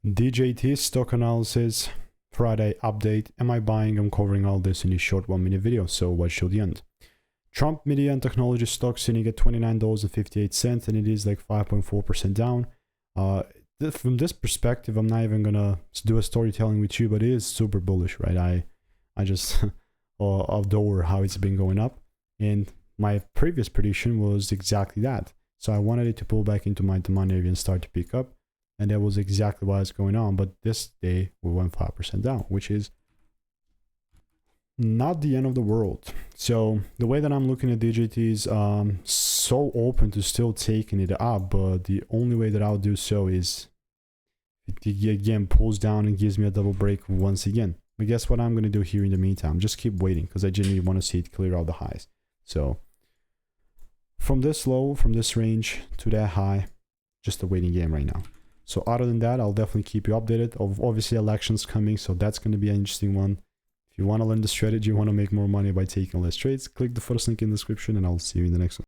DJT Stock Analysis Friday update. Am I buying? I'm covering all this in this short 1-minute video, so watch till the end. Trump Media and Technology stock sitting at $29.58, and it is like 5.4% down. From this perspective, I'm not even gonna do a storytelling with you, but it is super bullish, right? I just adore how it's been going up, and my previous prediction was exactly that. So I wanted it to pull back into my demand area and start to pick up, and that was exactly what's going on. But this day we went 5% down, which is not the end of the world. So the way that I'm looking at DJT is so open to still taking it up, but the only way that I'll do so is it again pulls down and gives me a double break once again. But guess what I'm going to do here in the meantime? Just keep waiting, because I genuinely want to see it clear out the highs. So from this low, from this range to that high, just a waiting game right now. So other than that, I'll definitely keep you updated. Obviously elections coming, so that's going to be an interesting one. If you want to learn the strategy, you want to make more money by taking less trades, click the first link in the description, and I'll see you in the next one.